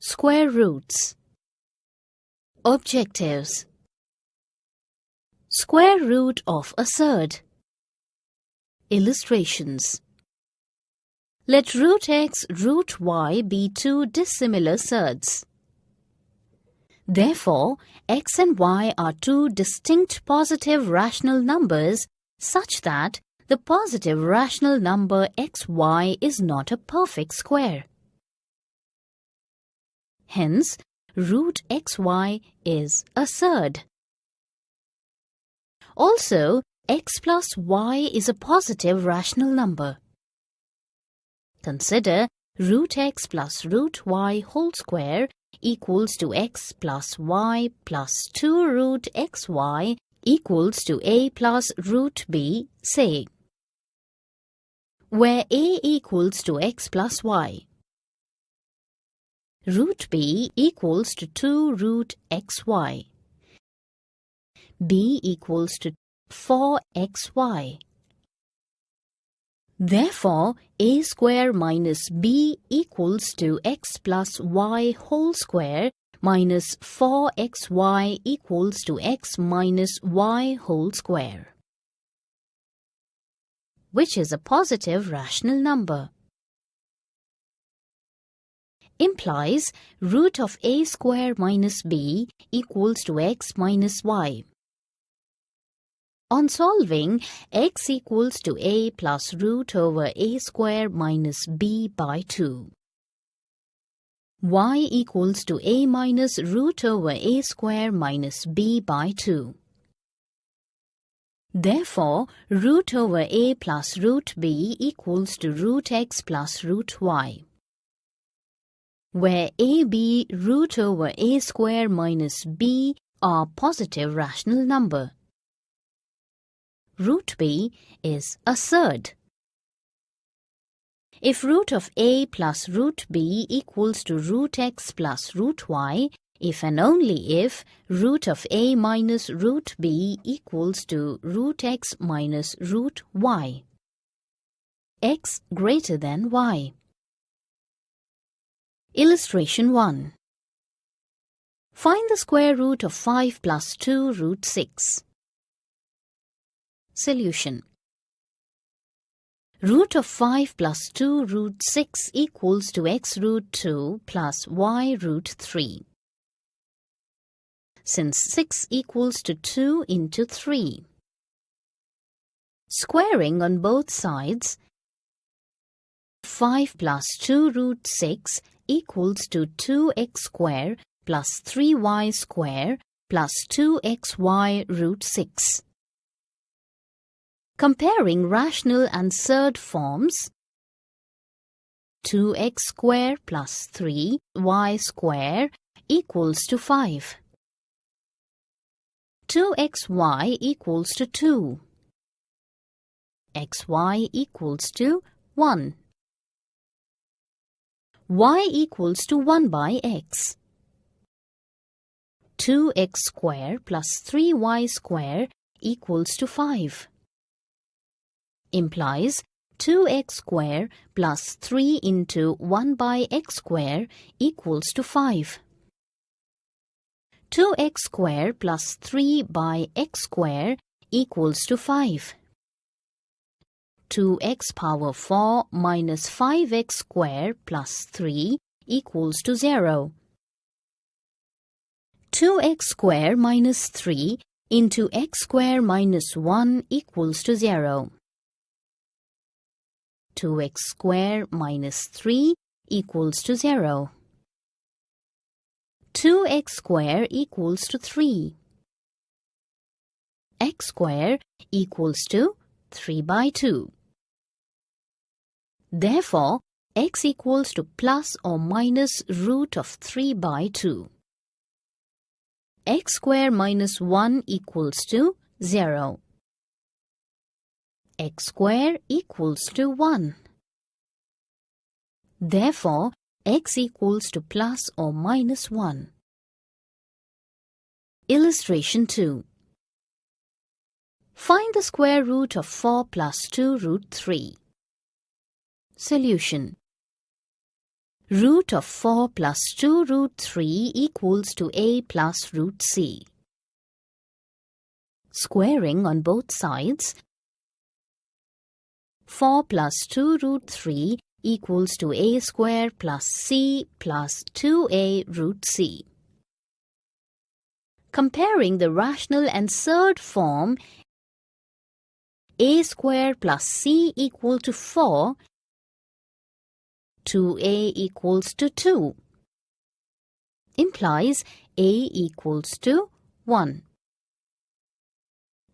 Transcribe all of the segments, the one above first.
Square roots. Objectives. Square root of a surd. Illustrations. Let root x, root y be two dissimilar surds. Therefore, x and y are two distinct positive rational numbers such that the positive rational number xy is not a perfect square. Hence, root xy is a surd. Also, x plus y is a positive rational number. Consider root x plus root y whole square equals to x plus y plus 2 root xy equals to a plus root b, say, where a equals to x plus y. Root b equals to 2 root xy. b equals to 4xy. Therefore, a square minus b equals to x plus y whole square minus 4xy equals to x minus y whole square, which is a positive rational number. Implies root of a square minus b equals to x minus y. On solving, x equals to a plus root over a square minus b by 2. Y equals to a minus root over a square minus b by 2. Therefore, root over a plus root b equals to root x plus root y, where a, b, root over a square minus b are positive rational number. Root b is a surd. If root of a plus root b equals to root x plus root y, if and only if root of a minus root b equals to root x minus root y, x greater than y. Illustration 1. Find the square root of 5 plus 2 root 6. Solution. Root of 5 plus 2 root 6 equals to x root 2 plus y root 3. Since 6 equals to 2 into 3. Squaring on both sides, 5 plus 2 root 6 equals to 2x square plus 3y square plus 2xy root 6. Comparing rational and surd forms, 2x square plus 3y square equals to 5. 2xy equals to 2. xy equals to 1. Y equals to 1 by x. 2x square plus 3y square equals to 5. Implies 2x square plus 3 into 1 by x square equals to 5. 2x square plus 3 by x square equals to 5. 2x power 4 minus 5x square plus 3 equals to 0. 2x square minus 3 into x square minus 1 equals to 0. 2x square minus 3 equals to 0. 2x square equals to 3. X square equals to 3 by 2. Therefore, x equals to plus or minus root of 3 by 2. X square minus 1 equals to 0. X square equals to 1. Therefore, x equals to plus or minus 1. Illustration 2. Find the square root of 4 plus 2 root 3. Solution. Root of 4 plus 2 root 3 equals to a plus root c. Squaring on both sides, 4 plus 2 root 3 equals to a square plus c plus 2a root c. Comparing the rational and surd form, a square plus c equal to 4, 2a equals to 2, implies a equals to 1.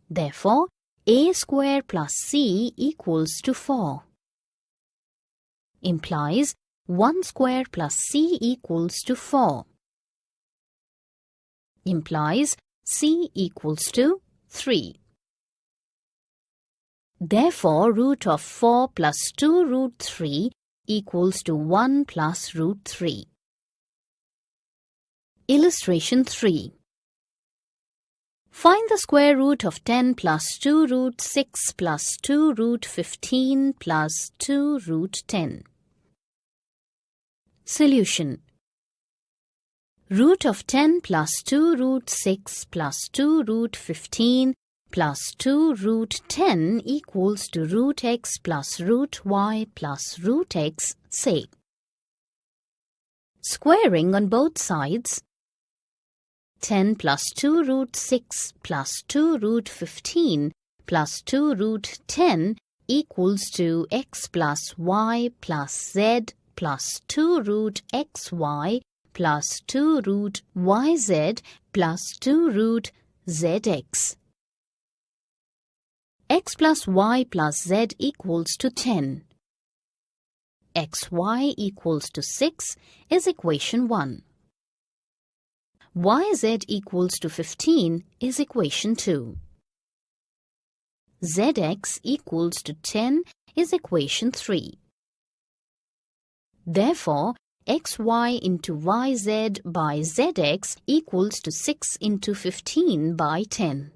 Therefore, a square plus c equals to 4. Implies 1 square plus c equals to 4. Implies c equals to 3. Therefore, root of 4 plus 2 root 3 equals to 1 plus root 3. Illustration 3. Find the square root of 10 plus 2 root 6 plus 2 root 15 plus 2 root 10. Solution. Root of 10 plus 2 root 6 plus 2 root 15 plus 2 root 10 equals to root x plus root y plus root x, say. Squaring on both sides, 10 plus 2 root 6 plus 2 root 15 plus 2 root 10 equals to x plus y plus z plus 2 root xy plus 2 root yz plus 2 root zx. X plus y plus z equals to 10. xy equals to 6 is equation 1. yz equals to 15 is equation 2. zx equals to 10 is equation 3. Therefore, xy into yz by zx equals to 6 into 15 by 10.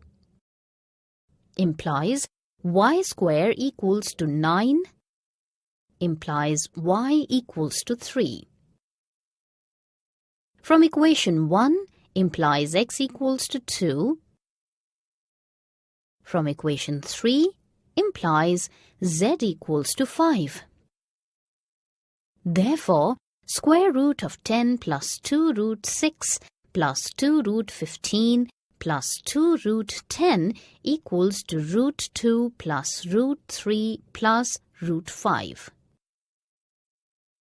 Implies y square equals to 9. Implies y equals to 3. From equation 1, implies x equals to 2. From equation 3, implies z equals to 5. Therefore, square root of 10 plus 2 root 6 plus 2 root 15 plus 2 root 10 equals to root 2 plus root 3 plus root 5.